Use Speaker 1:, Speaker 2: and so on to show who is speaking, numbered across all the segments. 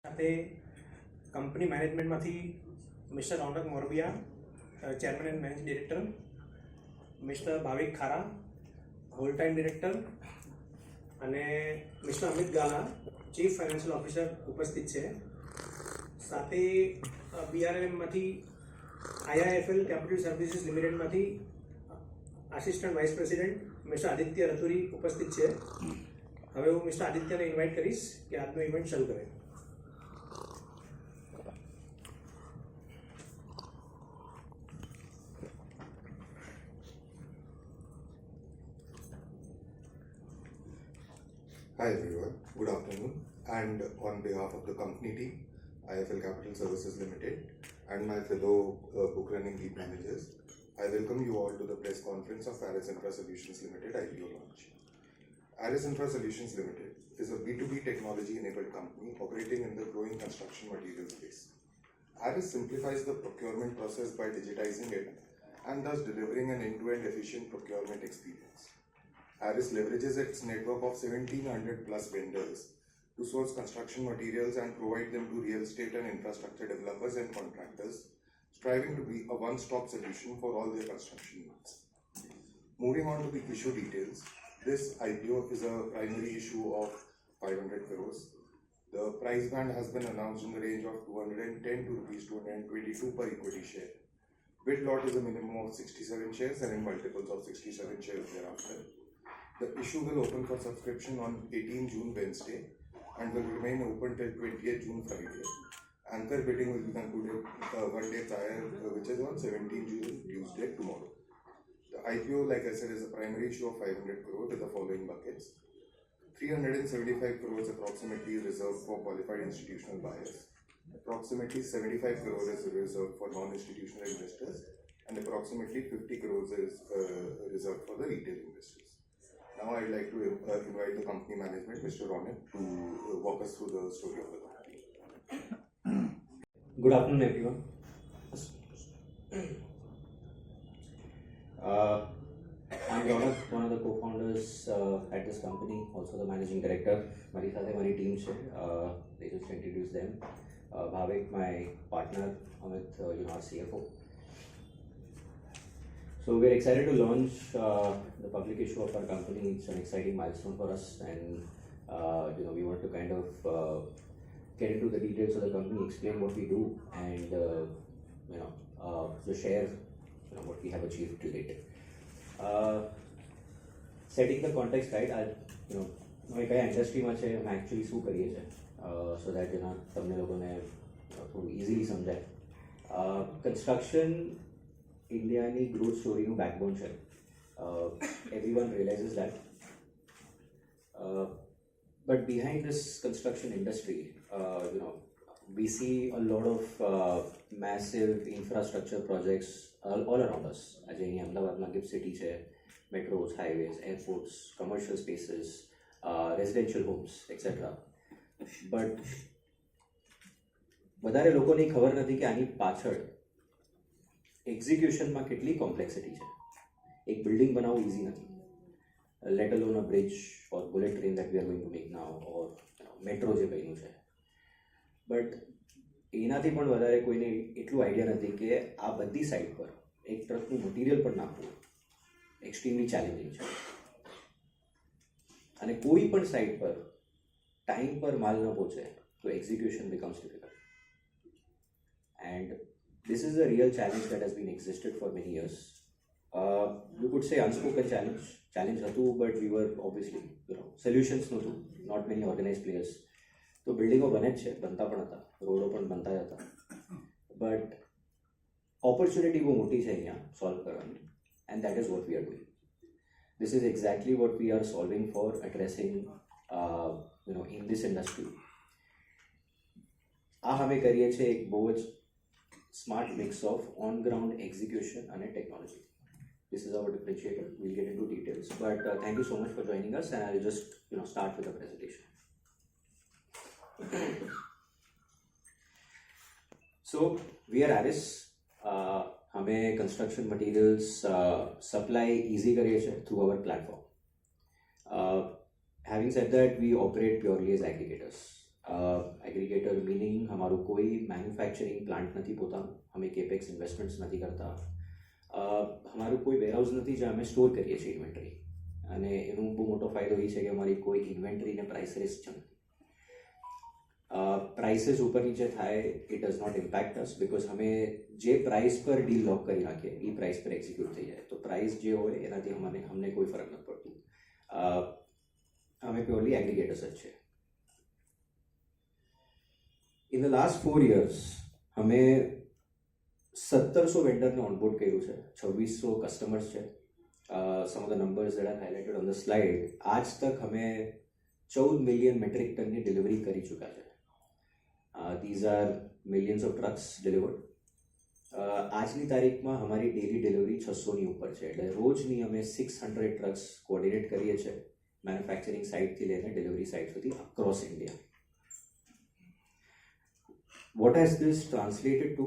Speaker 1: સાથે કંપની મેનેજમેન્ટમાંથી mister Ronak Morbia chairman and managing director, mister Bhavik Khara whole time director અને mister Amit Gala chief financial officer ઉપસ્થિત છે. સાથે BRNMમાંથી IIFL કેપિટલ સર્વિસીસ લિમિટેડમાંથી assistant vice president mister Aditya Raturi ઉપસ્થિત છે. હવે હું મિસ્ટર આદિત્યને ઇન્વાઇટ કરીશ કે આજનો ઇવેન્ટ શરૂ કરે.
Speaker 2: Hi everyone, good afternoon, and on behalf of the company team, IIFL Capital Services Limited, and my fellow book running lead managers, I welcome you all to the press conference of Aris Infra Solutions Limited IPO launch. Aris Infra Solutions Limited is a B2B technology enabled company operating in the growing construction material space. Aris simplifies the procurement process by digitizing it and thus delivering an end-to-end efficient procurement experience. Aris leverages its network of 1700 plus vendors to source construction materials and provide them to real estate and infrastructure developers and contractors, striving to be a one-stop solution for all their construction needs. Moving on to the issue details, this IPO is a primary issue of 500 crores. The price band has been announced in the range of 210 to rupees 222 per equity share. Bid lot is a minimum of 67 shares and in multiples of 67 shares thereafter. The issue will open for subscription on 18 June Wednesday and will remain open till 20th June Friday. Anchor bidding will be concluded one day prior, which is on 17 June Tuesday tomorrow. The IPO, like I said, is a primary issue of 500 crore with the following buckets. 375 crores approximately is reserved for qualified institutional buyers. Approximately 75 crores is reserved for non-institutional investors, and approximately 50 crores is reserved for the retail investors. Now I'd like to invite the company management, Mr. Ronak, to walk us through the story of the company.
Speaker 3: Good afternoon, everyone. I'm Ronak, one of the co-founders at this company, also the managing director. Mari સાથે મારી team છે. They just introduce them. Bhavik, my partner, Amit, our CFO. So we're excited to launch the public issue of our company. It's an exciting milestone for us, and we want to kind of get into the details of the company, explain what we do, and to share what we have achieved to date. Setting the context right, અમે કયા ઇન્ડસ્ટ્રીમાં છે, અમે actually શું કરીએ છીએ, so that તમને લોકોને થોડું ઇઝીલી સમજાય. કન્સ્ટ્રક્શન ઇન્ડિયાની ગ્રોથ સ્ટોરીનું બેકબોન છે. Everyone realizes that. But behind this construction industry, we see a lot of massive infrastructure projects all around us. આજે અહીં અમદાવાદમાં ગિફ્ટ સિટી છે, metros, highways, airports, commercial spaces, residential homes, etcetera. But વધારે લોકોને ખબર નથી કે આની પાછળ એક્ઝિક્યુશનમાં કેટલી કોમ્પ્લેક્સિટી છે. એક બિલ્ડિંગ બનાવવું ઇઝી નથી, let alone a bridge or bullet train that we are going to make now, or metro જે બન્યું છે. બટ એનાથી પણ વધારે કોઈને એટલું આઈડિયા નથી કે આ બધી સાઇડ પર એક ટ્રકનું મટીરિયલ પણ નાખવું એક્સ્ટ્રીમલી ચેલેન્જિંગ છે. અને કોઈ પણ સાઇડ પર ટાઈમ પર માલ ન પહોંચે તો execution becomes difficult. And this is a real challenge that has been existed for many years. You could say unspoken challenge હતું, but we were obviously, solutions નહોતું, not many organized players. તો બિલ્ડિંગો બને જ છે, બનતા પણ હતા, રોડો પણ બનતા હતા, બટ ઓપોર્ચ્યુનિટી બહુ મોટી છે અહીંયા સોલ્વ કરવાની, and that is what we are doing. This is exactly what we are solving for, addressing in this industry. આ અમે કરીએ છીએ એક બહુ જ smart mix of on-ground execution and technology. This is our differentiator. We'll get into details, but thank you so much for joining us, and I'll just start with the presentation. So we are Aris. हमें construction materials supply easy કરીએ છીએ through our platform. Having said that, we operate purely as aggregators. Aggregator meaning અમારું કોઈ manufacturing plant નથી પોતાનું, અમે capex investments નથી કરતા, અમારું કોઈ વેરહાઉસ નથી જ્યાં અમે સ્ટોર કરીએ છીએ ઇન્વેન્ટરી, અને એનો બહુ મોટો ફાયદો એ છે કે અમારી કોઈ ઇન્વેન્ટરીને પ્રાઇસ રિસ્ક છે નથી. પ્રાઇસીસ ઉપર નીચે થાય it does not impact us, because અમે જે પ્રાઇસ પર ડીલ લોક કરી નાખીએ એ પ્રાઇસ પર એક્ઝિક્યુટ થઈ જાય, તો પ્રાઇસ જે હોય એનાથી અમને કોઈ ફરક નથી પડતું. અમે પ્યોરલી એગ્રીગેટર્સ જ છે. ઇન ધ લાસ્ટ 4 years અમે 1700 વેન્ડરને ઓનબોર્ડ કર્યું છે, 2600 કસ્ટમર્સ છે. Some of the numbers that are highlighted on the slide. આજ તક અમે 14 મિલિયન મેટ્રિક ટનની ડિલિવરી કરી ચૂક્યા છે. these are millions of trucks delivered. આજની તારીખમાં અમારી ડેલી ડિલિવરી 600ની ઉપર છે, એટલે રોજની અમે 600 ટ્રક્સ કોઓર્ડિનેટ કરીએ છીએ મેન્યુફેક્ચરિંગ સાઇટથી લઈને ડિલિવરી સાઇટ સુધી across India. What has this translated to?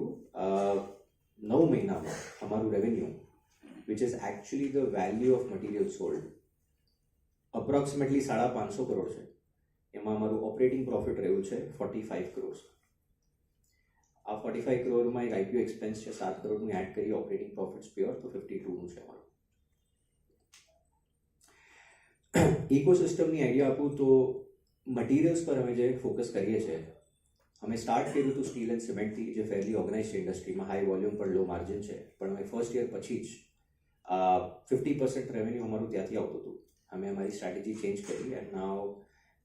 Speaker 3: 9 મહિનામાં અમારું revenue which is actually the value of material sold approximately 550 crore છે. એમાં અમારું ઓપરેટિંગ પ્રોફિટ રહ્યું છે 45 crore. આ 45 crore એક આઈપીઓ એક્સપેન્સ છે 7 crore એડ કરી ઓપરેટિંગ પ્રોફિટ્સ પ્યોર તો 52 છે અમારું. ઇકોસિસ્ટમની આઈડિયા આપું તો મટીરિયલ્સ પર અમે જે ફોકસ કરીએ છીએ, અમે સ્ટાર્ટ કર્યું હતું સ્ટીલ એન્ડ સિમેન્ટથી, જે ફેરલી ઓર્ગેનાઇઝ ઇન્ડસ્ટ્રીમાં હાઈ વોલ્યુમ પર લો માર્જિન છે, પણ અમે ફર્સ્ટ યર પછી જ 50% રેવન્યુ અમારું ત્યાંથી આવતું હતું. અમે અમારી સ્ટ્રેટેજી ચેન્જ કરી and now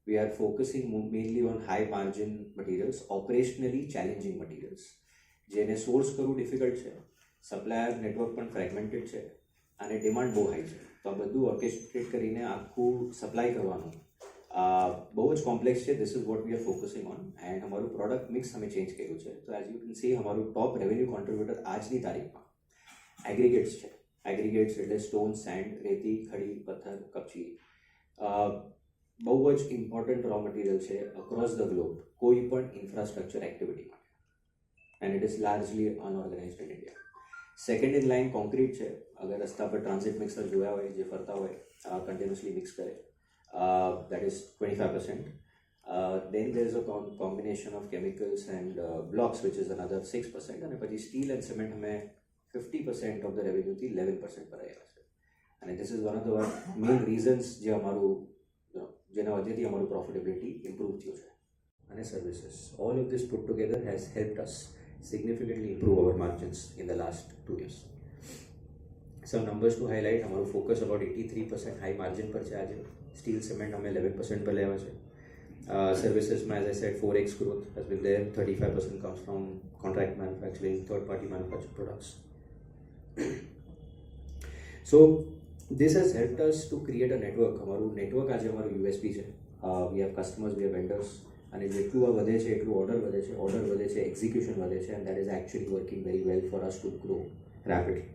Speaker 3: we are focusing mainly on high margin materials, operationally challenging materials, જેને સોર્સ કરવું ડિફિકલ્ટ છે, સપ્લાયર નેટવર્ક પણ ફ્રેગમેન્ટેડ છે અને ડિમાન્ડ બહુ હાઈ છે. તો આ બધું ઓર્કેસ્ટ્રેટ કરીને આખું સપ્લાય કરવાનું બહુ જ કોમ્પ્લેક્સ છે. This is what we are focusing on and અમારું પ્રોડક્ટ મિક્સ અમે ચેન્જ કર્યું છે. તો એઝ યુ કેન સી અમારું ટોપ રેવન્યુ કોન્ટ્રીબ્યુટર આજની તારીખમાં એગ્રીગેટ્સ છે. એગ્રીગેટ્સ એટલે સ્ટોન, સેન્ડ, રેતી, ખડી, પથ્થર, કપચી. બહુ જ ઇમ્પોર્ટન્ટ રો મટીરિયલ છે અક્રોસ ધ ગ્લોબ કોઈ પણ ઇન્ફ્રાસ્ટ્રક્ચર એક્ટિવિટી માટે, and it is largely unorganised in India. Second in line concrete છે. અગર રસ્તા પર ટ્રાન્ઝિટ મિક્સર જોયા હોય જે ફરતા હોય કન્ટિન્યુઅસલી મિક્સ કરે, that is 25%. Then there is a combination of chemicals and blocks which is another 6%. અને પછી સ્ટીલ એન્ડ સિમેન્ટ અમે 50% ઓફ ધ રેવન્યુથી 11% પર આવ્યા છે. અને this is one of the main reasons જે અમારું જેના વજહથી અમારું પ્રોફિટેબિલિટી ઇમ્પ્રૂવ થયું છે. અને services, all of this put together has helped us significantly improve our margins in the last 2 years. Some numbers to highlight. અમારું ફોકસ અબાઉટ 83% હાઈ માર્જિન પર છે આજે. સ્ટીલ સિમેન્ટ અમે 11% પર લેવા છે. સર્વિસીસમાં as I said 4x growth has been there. 35% comes from contract manufacturing, third party manufactured products. So this has helped us to create a network. અમારું network આજે અમારું યુએસપી છે. We have customers, we have vendors, અને જેટલું આ વધે છે એટલું ઓર્ડર વધે છે, એક્ઝિક્યુશન વધે છે, and that is actually working very well for us to grow rapidly.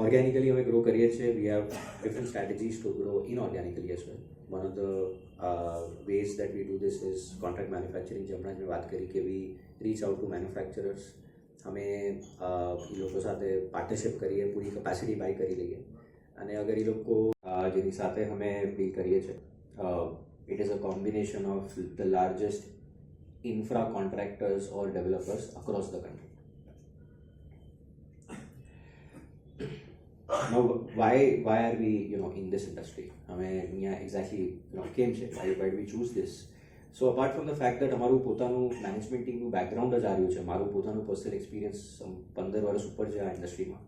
Speaker 3: Organically અમે ગ્રો કરીએ છીએ. We have different strategies to grow inorganically as well. One of the ways that we do this is contract manufacturing. જે હમણાં મેં વાત કરી કે we reach out to manufacturers. અમે એ લોકો સાથે પાર્ટનરશિપ કરીએ, પૂરી કેપેસિટી બાય કરી લઈએ, અને અગર એ લોકો જેની સાથે અમે ડીલ કરીએ છીએ, it is a combination of the largest infra contractors or developers across the country. Now, why are we in this industry? અમે અહીંયા એક્ઝેક્ટલી કેમ છે, why do we choose this? So apart from the fact that અમારું પોતાનું management ટીમનું background જ આવ્યું છે, મારું પોતાનું પર્સનલ એક્સપિરિયન્સ 15 વર્ષ ઉપર છે આ ઇન્ડસ્ટ્રીમાં.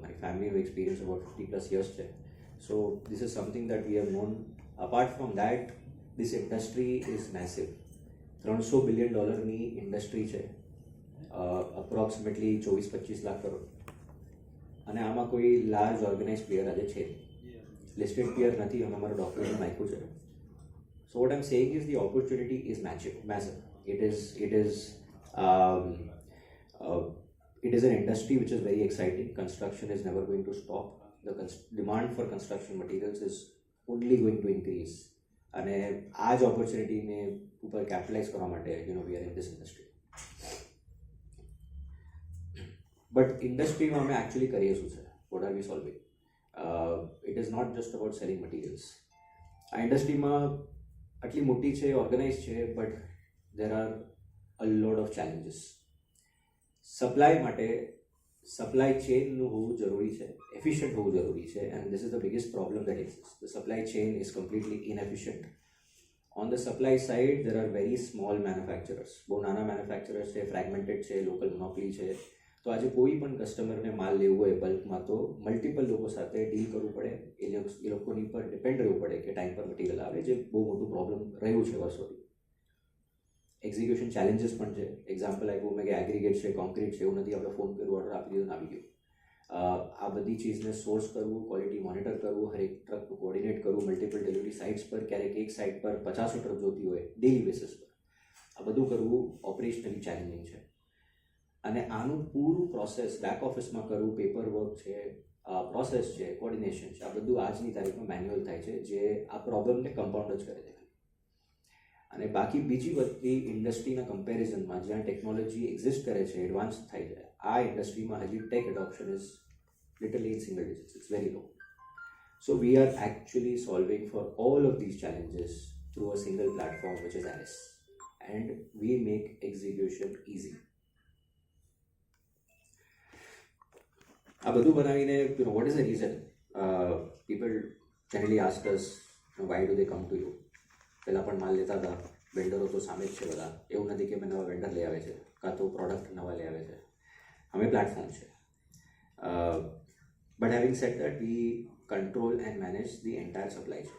Speaker 3: મારી ફેમિલીનું એક્સપિરિયન્સ અબાઉટ 50+ યર્સ છે. સો this is something that we have non. Apart from that, this industry is massive. $300 billion industry છે, અપ્રોક્સિમેટલી 24-25 લાખ કરોડ. અને આમાં કોઈ લાર્જ ઓર્ગેનાઇઝ પ્લેયર આજે છે, લિસ્ટેડ પ્લેયર નથી. અમે અમારું ડોક્યુમેન્ટ નાખ્યું છે. So what I'm saying is the opportunity is massive. It is an industry which is very exciting. Construction is never going to stop. The demand for construction materials is only going to increase. And આ જ ઓપોર્ચ્યુનિટીને ઉપર capitalise કરવા માટે we are in this industry. But ઇન્ડસ્ટ્રીમાં અમે actually કરીએ શું છે? What are we solving? It is not just about selling materials. આ ઇન્ડસ્ટ્રીમાં આટલી મોટી છે, ઓર્ગેનાઇઝ છે, but there are a lot of challenges. Supply માટે સપ્લાય ચેનનું હોવું જરૂરી છે, એફિશિયન્ટ હોવું જરૂરી છે, and this is the biggest problem that exist. The supply chain is completely inefficient. On the supply side there are very small manufacturers. બહુ નાના મેન્યુફેક્ચરર્સ છે, ફ્રેગમેન્ટેડ છે, લોકલ મોનોપોલી છે. તો આજે કોઈ પણ કસ્ટમરને માલ લેવો હોય બલ્કમાં તો મલ્ટિપલ લોકો સાથે ડીલ કરવું પડે, એ લોકોની પર ડિપેન્ડ રહેવું પડે કે ટાઈમ પર મટીરિયલ આવે, જે બહુ મોટું પ્રોબ્લેમ રહ્યું છે વર્ષોથી. એક્ઝિક્યુશન ચેલેન્જીસ પણ છે. એક્ઝામ્પલ આપ્યું મેં કે એગ્રીગેટ છે, કોન્ક્રીટ છે, એવું નથી આપણે ફોન કર્યો, ઓર્ડર આપી દીધો, આવી ગયો. આ બધી ચીજને સોર્સ કરવું, ક્વોલિટી મોનિટર કરવું, હરેક ટ્રકનું કોર્ડિનેટ કરવું, મલ્ટિપલ ડિલિવરી સાઇટ્સ પર, ક્યારેક એક સાઇટ પર 50 ટ્રક જોતી હોય ડેલી બેસિસ પર, આ બધું કરવું ઓપરેશનલી ચેલેન્જિંગ છે. અને આનું પૂરું પ્રોસેસ બેક ઓફિસમાં કરવું, પેપર વર્ક છે, પ્રોસેસ છે, કોર્ડિનેશન છે, આ બધું આજની તારીખમાં મેન્યુઅલ થાય છે, જે આ પ્રોબ્લેમને કમ્પાઉન્ડ જ કરે છે. અને બાકી બીજી બધી ઇન્ડસ્ટ્રીના કમ્પેરિઝનમાં જ્યાં ટેકનોલોજી એક્ઝિસ્ટ કરે છે, એડવાન્સ થાય છે, આ ઇન્ડસ્ટ્રીમાં હજી tech adoption is literally in single digits. It's very low. So we are actually solving for all of these challenges through a single platform which is Iris, and we make execution easy. આ બધું બનાવીને what is the reason people generally ask us why do they come to you. પહેલાં પણ માલ લેતા હતા, વેન્ડરો તો સામે જ છે બધા. એવું નથી કે મેં નવા વેન્ડર લઈ આવે છે, કાં તો પ્રોડક્ટ નવા લઈ આવે છે. અમે પ્લેટફોર્મ છે. But having sad that we control and manage the entire supply છે.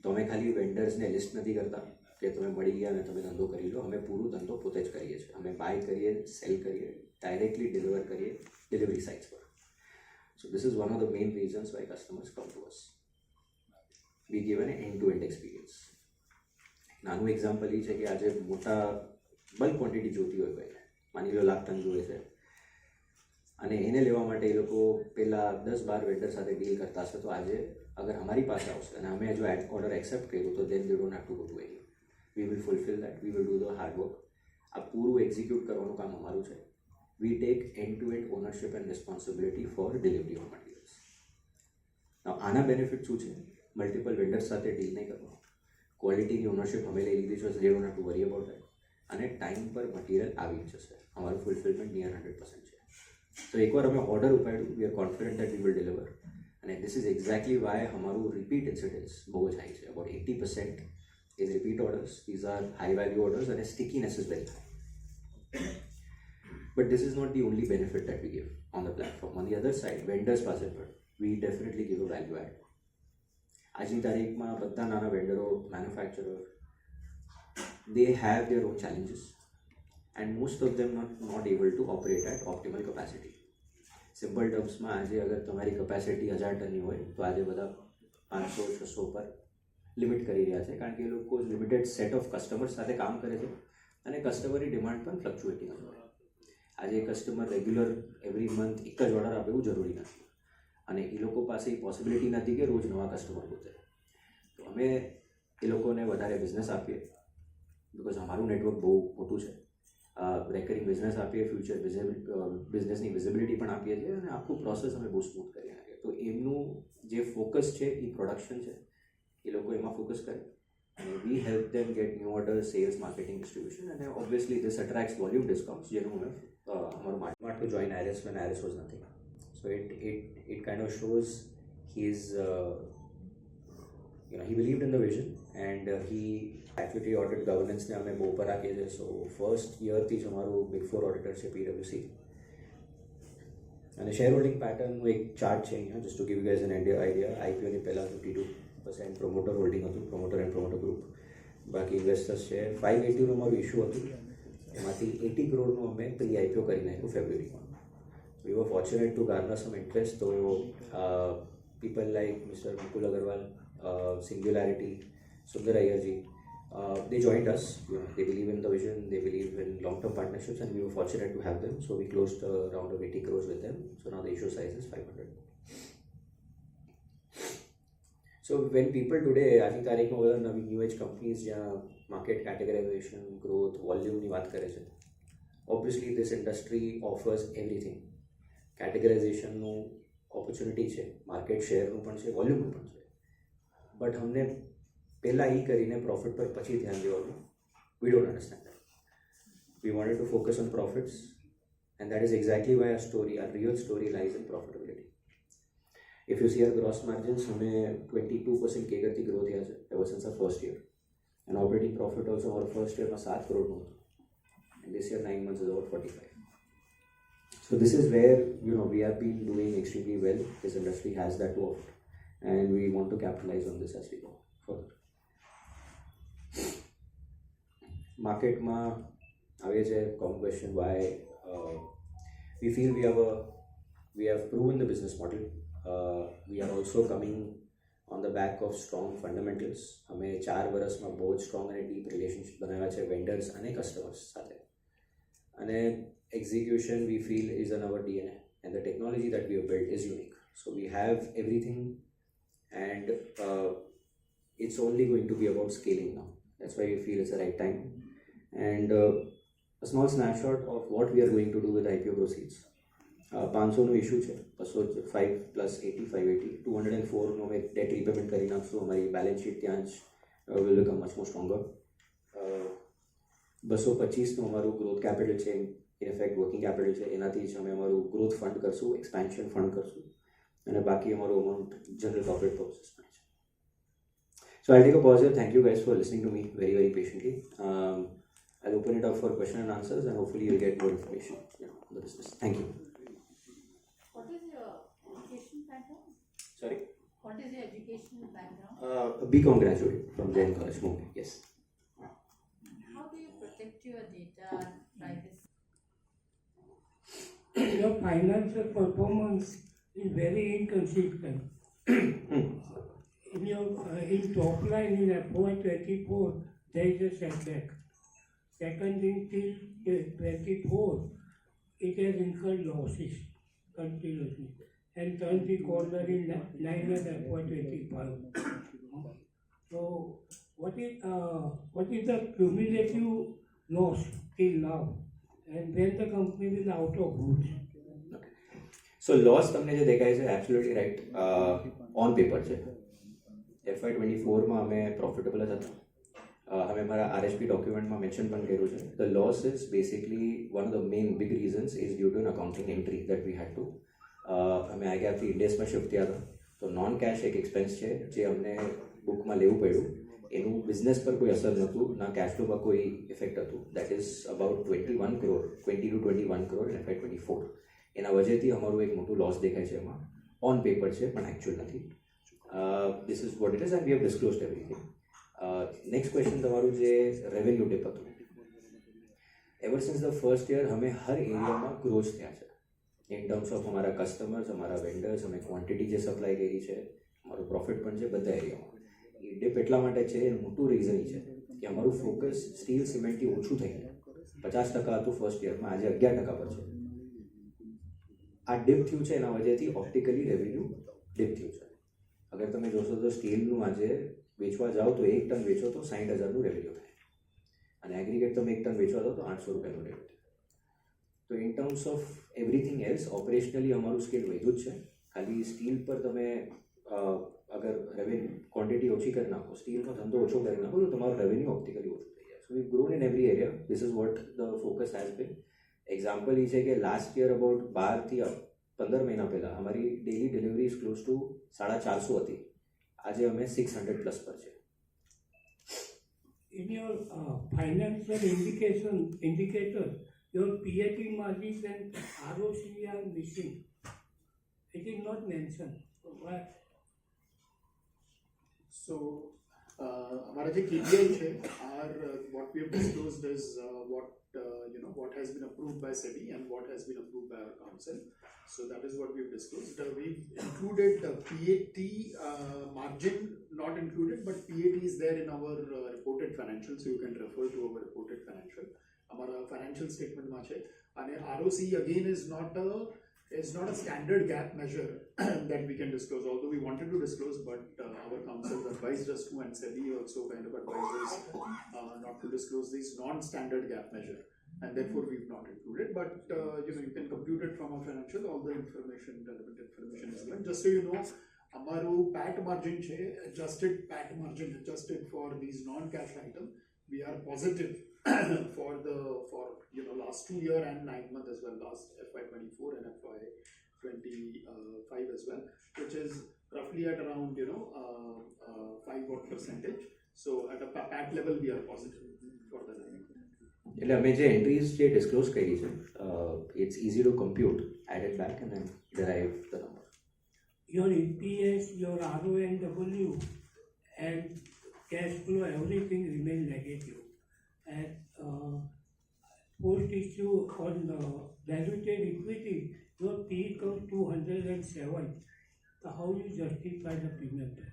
Speaker 3: તો અમે ખાલી વેન્ડર્સને લિસ્ટ નથી કરતા કે તમે મળી ગયા અને તમે ધંધો કરી લો. અમે પૂરું ધંધો પોતે જ કરીએ છીએ. અમે બાય કરીએ, સેલ કરીએ, ડાયરેક્ટલી ડિલિવર કરીએ ડિલિવરી સાઇટ્સ પર. So this is one of the main reasons why customers come to us. We give an end to end experience. નાનું એક્ઝામ્પલ એ છે કે આજે મોટા બલ્ક ક્વોન્ટિટી જોતી હોય ભાઈ, માની લો 1,00,000 ટન જોઈએ છે, અને એને લેવા માટે એ લોકો પહેલાં 10-12 વેન્ડર સાથે ડીલ કરતા હશે. તો આજે અગર અમારી પાસે આવશે અને અમે જો ઓર્ડર એક્સેપ્ટ કર્યું તો then they don't have to go to any. We will fulfil that, we will do the hard work. આ પૂરું એક્ઝિક્યુટ કરવાનું કામ અમારું છે. We take end to end ownership and responsibility for delivery of materials. આના benefit શું છે? Multiple vendors સાથે ડીલ નહીં કરવાનું, ક્વોલિટીની ઓનરશિપ અમે લઈ લીધી છે, દે don't have two worry about that, અને ટાઈમ પર મટીરિયલ આવી જશે. અમારું ફુલફિલમેન્ટ નિયર 100% છે. તો એકવાર અમે ઓર્ડર ઉપાડ્યું, we are confident that we will deliver. અને ધીસ ઇઝ એક્ઝેક્ટલી વાય અમારું રિપીટ ઇન્સિડન્સ બહુ જ હાઈ છે. About 80% is repeat orders. These are high value orders અને stickiness is very high. But this is not the only benefit that we give on the platform. On the other side vendors પાસે પણ we definitely give a value add. આજની તારીખમાં બધા નાના વેન્ડરો, manufacturer, they have their own challenges and most of them not able to operate at optimal capacity. Simple ટર્મ્સમાં આજે અગર તમારી કેપેસિટી 1000 ટનની હોય તો આજે બધા 500-600 પર લિમિટ કરી રહ્યા છે, કારણ કે એ લોકો લિમિટેડ સેટ ઓફ કસ્ટમર્સ સાથે કામ કરે છે અને કસ્ટમરની ડિમાન્ડ પણ ફ્લક્ચ્યુએટિંગ હોય. આજે કસ્ટમર રેગ્યુલર એવરી મંથ એક જ ઓર્ડર આપે એવું જરૂરી નથી, અને એ લોકો પાસે એ પોસિબિલિટી નથી કે રોજ નવા કસ્ટમર ગોતે. તો અમે એ લોકોને વધારે બિઝનેસ આપીએ, બિકોઝ અમારું નેટવર્ક બહુ મોટું છે. રેકરિંગ બિઝનેસ આપીએ, ફ્યુચર બિઝનેસની વિઝિબિલિટી પણ આપીએ છીએ, અને આખું પ્રોસેસ અમે બહુ સ્મૂથ કરી નાખીએ. તો એમનું જે ફોકસ છે એ પ્રોડક્શન છે, એ લોકો એમાં ફોકસ કરે, અને we help them get new order, sales, marketing, distribution, અને obviously this attracts volume discounts, જેનું અમે અમારું market to join Iris when Iris was nothing. So it kind of shows his he believed in the vision, and he actually audit governance ને અમે બહુ ઉપર રાખીએ છીએ. સો ફર્સ્ટ યરથી જ અમારું બિગ 4 ઓડિટર છે PwC. અને શેર હોલ્ડિંગ પેટર્નનું એક ચાર્ટ છે અહીંયા, just to give you guys an idea. IPOની પહેલાં 52% પ્રોમોટર હોલ્ડિંગ હતું, પ્રોમોટર એન્ડ પ્રોમોટર ગ્રુપ. બાકી ઇન્વેસ્ટર્સ છે. 580નું અમારું ઇશ્યુ હતું, એમાંથી 80 કરોડનું અમે પ્રી IPO કરી નાખ્યું ફેબ્રુઆરીમાં. We were fortunate to garner some interest. So people like Mr. Mukul Agarwal, Singularity, Sundar Iyer-ji, they joined us. They believe in the vision, they believe in long-term partnerships, and we were fortunate to have them. So we closed a round of 80 crores with them. So now the issue size is 500. So when people today, આજની તારીખમાં બધા નવી new age companies જ્યાં market categorisation, growth, વોલ્યુમની વાત કરે છે, obviously this industry offers everything. કેટેગરાઇઝેશનનું ઓપોર્ચ્યુનિટી છે, માર્કેટ શેરનું પણ છે, વોલ્યુમનું પણ છે, બટ અમને પહેલાં એ કરીને પ્રોફિટ પર પછી ધ્યાન દેવાનું. We don't understand that. We wanted to focus on profits, and that is exactly why our real story lies in profitability. If you see our gross margins, हमें 22% CAGR की growth है ever since our first year, and operating profit also our first year में 7 crore में होता, and this year 9 months is about 45. So this is where we have been doing extremely well. This industry has that to offer, and we want to capitalize on this as we go further. Market ma આવે છે common question why we feel we have proven the business model. We are also coming on the back of strong fundamentals. અમે 4 વર્ષમાં બહુ જ strong અને deep relationship બનાવ્યા છે vendors અને કસ્ટમર્સ સાથે, અને execution we feel is in our DNA, and the technology that we have built is unique. So we have everything, and it's only going to be about scaling now. That's why we feel it's the right time. And a small snapshot of what we are going to do with IPO proceeds. 500નો issue છે, 5 + 80 580, 204નો અમે date repayment કરી નાખશું. અમારી balance sheet ત્યાં જ will become much more stronger. 225નું અમારું ગ્રોથ કેપિટલ છે, ઇન ઇફેક્ટ વર્કિંગ કેપિટલ છે, એનાથી જ અમે અમારું ગ્રોથ ફંડ કરશું, એક્સપેન્શન ફંડ કરશું, અને બાકી અમારું અમાઉન્ટ જનરલ કોર્પોરેટ પર્પસીસમાં છે. So I'll take a pause here. Thank you guys for listening to me very, very patiently. I'll open it up for question and answers, and hopefully you'll get more information on the business. Thank you.
Speaker 4: What is your education background?
Speaker 3: Sorry?
Speaker 4: What is your educational background?
Speaker 3: A BCom graduate from Jain College, Mumbai. Yes.
Speaker 4: How do you protect your data and privacy?
Speaker 5: Your financial performance is very inconsistent. In top line in FY24, there is a setback. Second thing, till 24, it has incurred losses continuously, and turned the corner in 9 and FY25. So, what is the cumulative loss till now, and when the company will out of woods?
Speaker 3: So loss તમને જે દેખાય છે absolutely right, on paper છે. FY24માં અમે profitable જ હતા. અમે મારા RHP ડોક્યુમેન્ટમાં મેન્શન પણ કર્યું છે. The loss is basically one of the main big reasons is due to an accounting entry that we had to. અમે આગ્યાથી ઇન્ડિયસમાં શિફ્ટ થયા હતા, તો નોન કેશ એક એક્સપેન્સ છે જે અમને બુકમાં લેવું પડ્યું. એનું બિઝનેસ પર કોઈ અસર નહોતું, ના કેશ ફ્લો પર કોઈ ઇફેક્ટ હતું. That is about 21 crore, 20 to 21 crore in FY24. એના વજહથી અમારું એક મોટું લોસ દેખાય છે. એમાં ઓન પેપર છે પણ એકચ્યુઅલ નથી. This is what it is, and we have disclosed everything. Next question તમારું જે રેવન્યુ ડિપ હતું. Ever since the first year અમે હર એરિયામાં ગ્રોથ થયા છે ઇન ટર્મ્સ ઓફ અમારા કસ્ટમર્સ, અમારા વેન્ડર્સ, અમે ક્વોન્ટિટી જે સપ્લાય કરી છે, અમારું પ્રોફિટ પણ છે બધા એરિયામાં. એ ડિપ એટલા માટે છે, એનું મોટું રીઝન એ છે કે અમારું ફોકસ સ્ટીલ સિમેન્ટથી ઓછું થઈ ગયું. 50% હતું ફર્સ્ટ યરમાં, આજે 11% પર છે. આ ડિપ થયું છે એના વજહથી ઓપ્ટિકલી રેવન્યુ ડિપ થયું છે. અગર તમે જોશો તો સ્ટીલનું આજે વેચવા જાઓ તો 1 ટન વેચો તો 60,000નું રેવન્યુ થાય, અને એગ્રીગેટ તમે 1 ટન વેચવા જાઓ તો 800 રૂપિયાનું રેવન્યુ થાય. તો in terms of everything else operationally અમારું સ્કેલ વધ્યું જ છે. ખાલી સ્ટીલ પર તમે અગર રેવન્યુ ક્વોન્ટિટી ઓછી કરી નાખો, સ્ટીલનો ધંધો ઓછો કરી નાખો, તો તમારું રેવન્યુ ઓપ્ટિકલી ઓછું થઈ જાય. So we grown in every area. This is what the focus has been. Example એ છે કે લાસ્ટ યર અબાઉટ 12 થી 15 મહિના પહેલાં અમારી ડેલી ડિલિવરીઝ ક્લોઝ ટુ 450 હતી. આજે અમે 600 પ્લસ પર છે.
Speaker 5: In your financial indicators, your PAT margins and ROC are missing. It is not mentioned. Why?
Speaker 6: So, हमारा जो KPI है are what we have disclosed is what has been approved by SEBI and what has been approved by our council. So that is what we have disclosed. We've included PAT margin, not included, but PAT is there in our reported financials. So you can refer to our reported financial. हमारा financial statement में है. And ROC again is not a standard gap measure that we can disclose, although we wanted to disclose, but our council advised us to, and SEBI also kind of advised us not to disclose these non-standard gap measure, and therefore we've not included. But you can compute it from our financial. All the information, relevant information is given. Just so you know, અમારું PAT margin છે, adjusted PAT margin, adjusted for these non-cash items, we are positive for last 2 year and 9 month as well, last FY24 and FY25 as well, which is roughly at around 5% so at a PAT level we are positive for the 9 month.
Speaker 3: એટલે અમે જે entries જે disclose કરી છે it's easy to compute add it back and derive the number.
Speaker 5: Your EPS, your RONW, and cash flow, everything remain negative. And post issue on diluted equity, your P comes 207. So how you justify the premium tax?